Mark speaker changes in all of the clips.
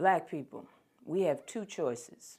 Speaker 1: Black people, we have two choices.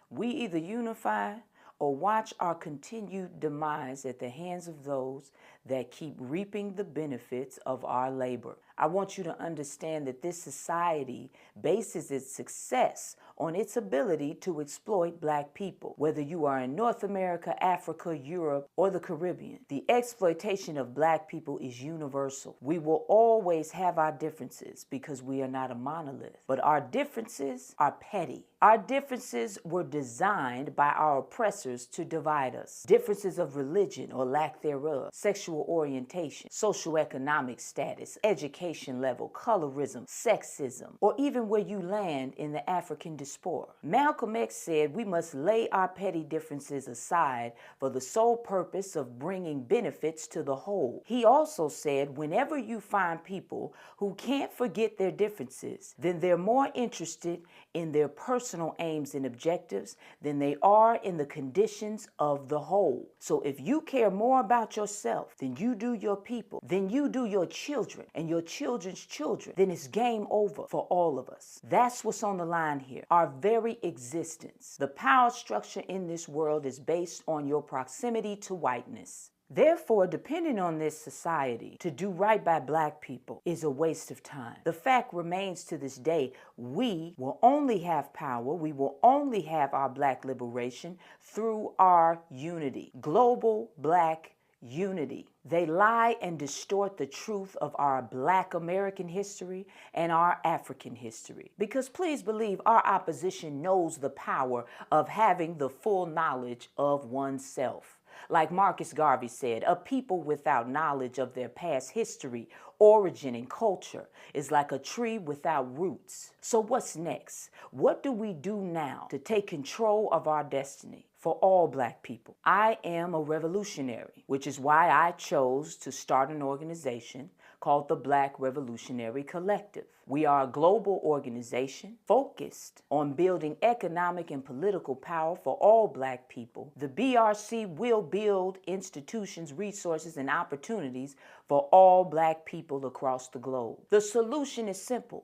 Speaker 1: We either unify or watch our continued demise at the hands of those that keep reaping the benefits of our labor. I want you to understand that this society bases its success on its ability to exploit Black people, whether you are in North America, Africa, Europe, or the Caribbean. The exploitation of Black people is universal. We will always have our differences because we are not a monolith, but our differences are petty. Our differences were designed by our oppressors to divide us. Differences of religion or lack thereof, sexual orientation, socioeconomic status, education level, colorism, sexism, or even where you land in the African diaspora. Malcolm X said we must lay our petty differences aside for the sole purpose of bringing benefits to the whole. He also said whenever you find people who can't forget their differences, then they're more interested in their personal aims and objectives than they are in the conditions of the whole. So if you care more about yourself than you do your people, then you do your children and your children's children, then it's game over for all of us. That's what's on the line here. Our very existence. The power structure in this world is based on your proximity to whiteness. Therefore, depending on this society to do right by Black people is a waste of time. The fact remains to this day, we will only have power, we will only have our Black liberation through our unity, global Black unity. They lie and distort the truth of our Black American history and our African history. Because please believe our opposition knows the power of having the full knowledge of oneself. Like Marcus Garvey said, a people without knowledge of their past history, origin, and culture is like a tree without roots. So what's next? What do we do now to take control of our destiny for all Black people? I am a revolutionary, which is why I chose to start an organization called the Black Revolutionary Collective. We are a global organization focused on building economic and political power for all Black people. The BRC will build institutions, resources, and opportunities for all Black people across the globe. The solution is simple.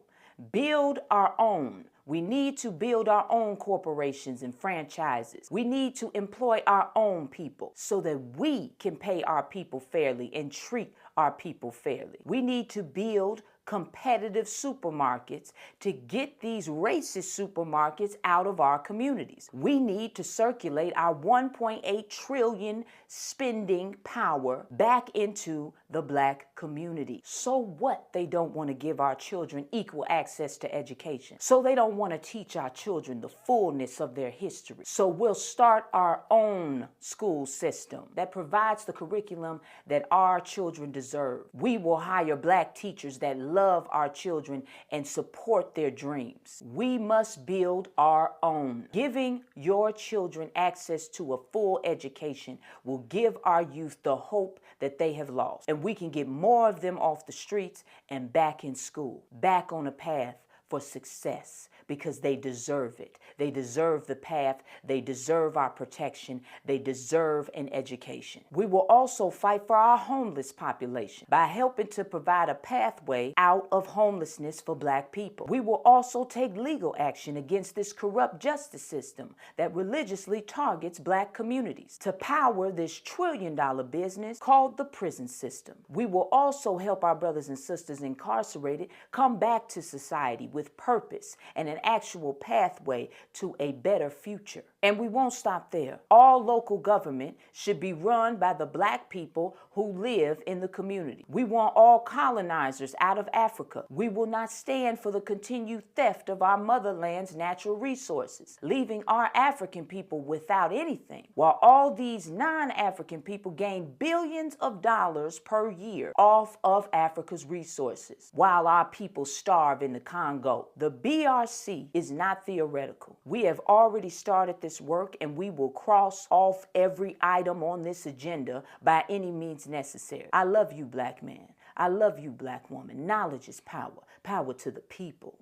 Speaker 1: Build our own. We need to build our own corporations and franchises. We need to employ our own people so that we can pay our people fairly and treat our people fairly. We need to build competitive supermarkets to get these racist supermarkets out of our communities. We need to circulate our 1.8 trillion spending power back into the Black community. So what? They don't want to give our children equal access to education. So they don't want to teach our children the fullness of their history. So we'll start our own school system that provides the curriculum that our children deserve. We will hire Black teachers that love our children and support their dreams. We must build our own. Giving your children access to a full education will give our youth the hope that they have lost. And we can get more of them off the streets and back in school, back on a path for success, because they deserve it. They deserve the path. They deserve our protection. They deserve an education. We will also fight for our homeless population by helping to provide a pathway out of homelessness for Black people. We will also take legal action against this corrupt justice system that religiously targets Black communities to power this trillion-dollar business called the prison system. We will also help our brothers and sisters incarcerated come back to society with purpose and an actual pathway to a better future. And we won't stop there. All local government should be run by the Black people who live in the community. We want all colonizers out of Africa. We will not stand for the continued theft of our motherland's natural resources, leaving our African people without anything, while all these non-African people gain billions of dollars per year off of Africa's resources, while our people starve in the Congo. The BRC is not theoretical. We have already started this work, and we will cross off every item on this agenda by any means necessary. I love you, Black man. I love you, Black woman. Knowledge is power. Power to the people.